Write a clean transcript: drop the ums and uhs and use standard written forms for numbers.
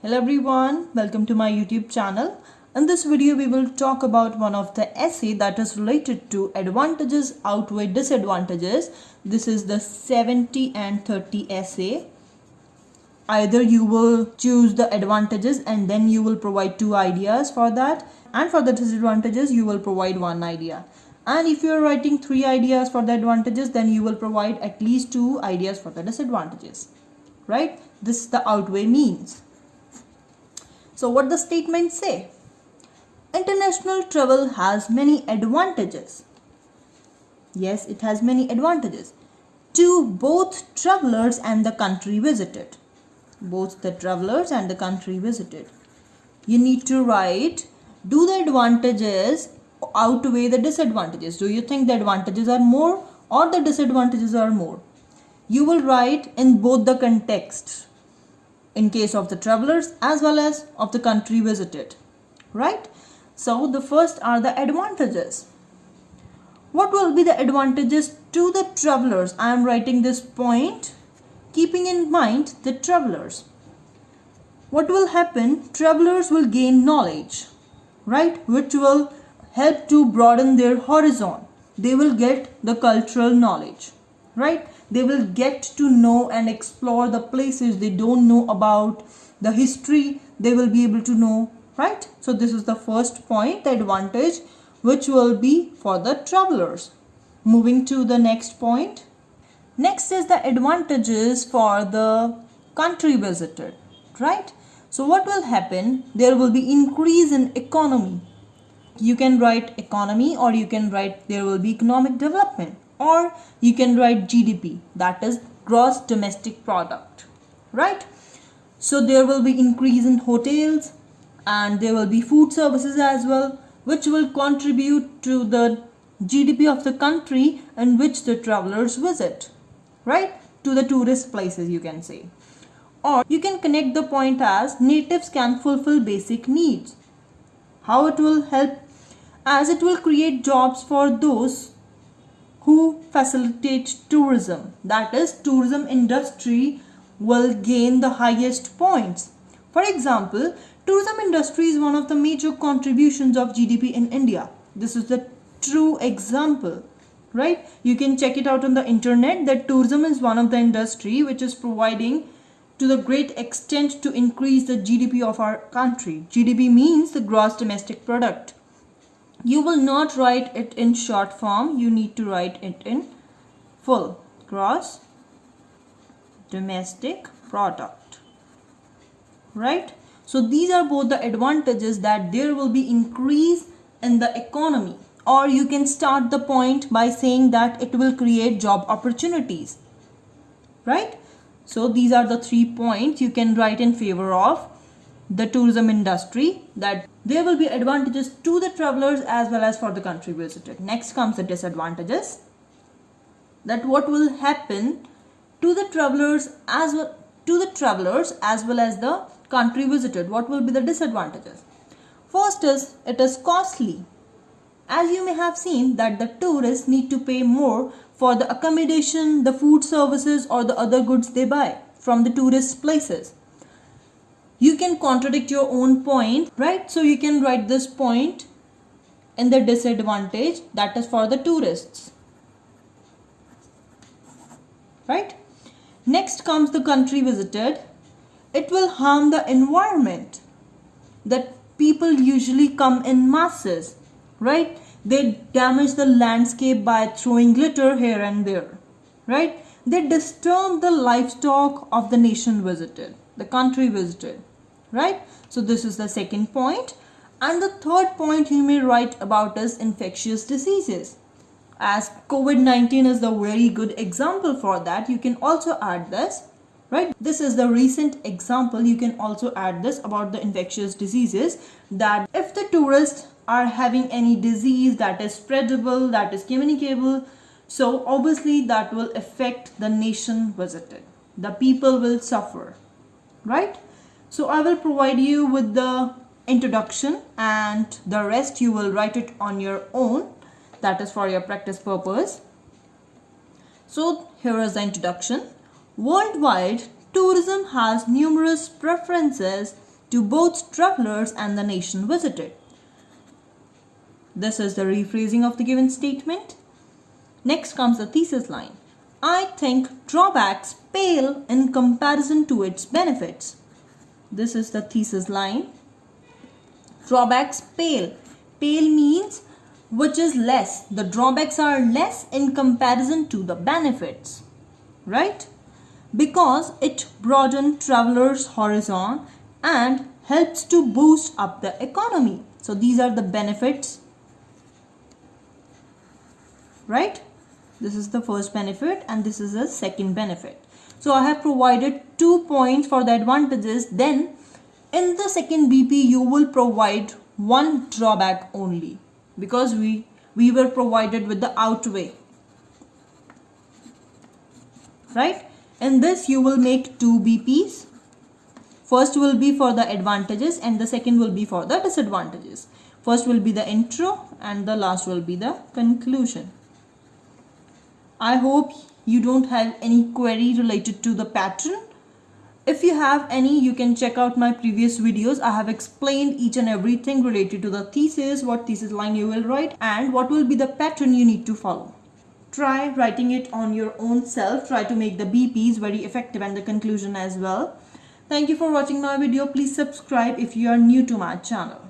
Hello everyone, welcome to my YouTube channel. In this video we will talk about one of the essay that is related to advantages outweigh disadvantages. This is the 70 and 30 essay. Either you will choose the advantages and then you will provide two ideas for that, and for the disadvantages you will provide one idea. And if you are writing three ideas for the advantages, then you will provide at least two ideas for the disadvantages. Right? This is the outweigh means. So what the statements say? International travel has many advantages. Yes, it has many advantages to both travelers and the country visited. Both the travelers and the country visited. You need to write, do the advantages outweigh the disadvantages? Do you think the advantages are more or the disadvantages are more? You will write in both the contexts, in case of the travelers as well as of the country visited, right? So the first are the advantages. What will be the advantages to the travelers? I am writing this point keeping in mind the travelers. What will happen? Travelers will gain knowledge, right, which will help to broaden their horizon. They will get the cultural knowledge, right? They will get to know and explore the places they don't know about, the history they will be able to know, right? So this is the first point, the advantage which will be for the travelers. Moving to the next point. Next is the advantages for the country visited, right? So what will happen? There will be increase in economy. You can write economy, or you can write there will be economic development, or you can write GDP, that is gross domestic product, right? So there will be increase in hotels and there will be food services as well, which will contribute to the GDP of the country in which the travelers visit, right? To the tourist places, you can say. Or you can connect the point as natives can fulfill basic needs. How it will help? As it will create jobs for those who facilitate tourism, that is tourism industry will gain the highest points. For example, tourism industry is one of the major contributions of GDP in India. This is the true example, right? You can check it out on the internet that tourism is one of the industry which is providing to the great extent to increase the GDP of our country. GDP means the gross domestic product. You will not write it in short form, you need to write it in full. Gross domestic product, right? So these are both the advantages, that there will be increase in the economy, or you can start the point by saying that it will create job opportunities, right? So these are the 3 points you can write in favor of the tourism industry, that there will be advantages to the travelers as well as for the country visited. Next comes the disadvantages, that what will happen to the travelers as well as the country visited. What will be the disadvantages? First is it is costly. As you may have seen that the tourists need to pay more for the accommodation, the food services, or the other goods they buy from the tourist places. You can contradict your own point, right? So you can write this point in the disadvantage, that is for the tourists, right? Next comes the country visited. It will harm the environment, that people usually come in masses, right? They damage the landscape by throwing glitter here and there, right? They disturb the livestock of the nation visited, the country visited, right? So this is the second point. And the third point you may write about is infectious diseases. As COVID-19 is the very good example for that, you can also add this, right? This is the recent example. You can also add this about the infectious diseases, that if the tourists are having any disease that is spreadable, that is communicable, so obviously that will affect the nation visited. The people will suffer, right? So I will provide you with the introduction and the rest you will write it on your own. That is for your practice purpose. So here is the introduction. Worldwide, tourism has numerous preferences to both travelers and the nation visited. This is the rephrasing of the given statement. Next comes the thesis line. I think drawbacks pale in comparison to its benefits. This is the thesis line. Drawbacks pale. Pale means which is less. The drawbacks are less in comparison to the benefits. Right? Because it broadens travelers' horizon and helps to boost up the economy. So these are the benefits. Right? This is the first benefit and this is the second benefit. So I have provided 2 points for the advantages. Then in the second BP you will provide one drawback only, because we were provided with the Outway. Right? In this you will make 2 BPs. First will be for the advantages and the second will be for the disadvantages. First will be the intro and the last will be the conclusion. I hope you don't have any query related to the pattern. If you have any, you can check out my previous videos. I have explained each and everything related to the thesis, what thesis line you will write and what will be the pattern you need to follow. Try writing it on your own self. Try to make the BPs very effective and the conclusion as well. Thank you for watching my video. Please subscribe if you are new to my channel.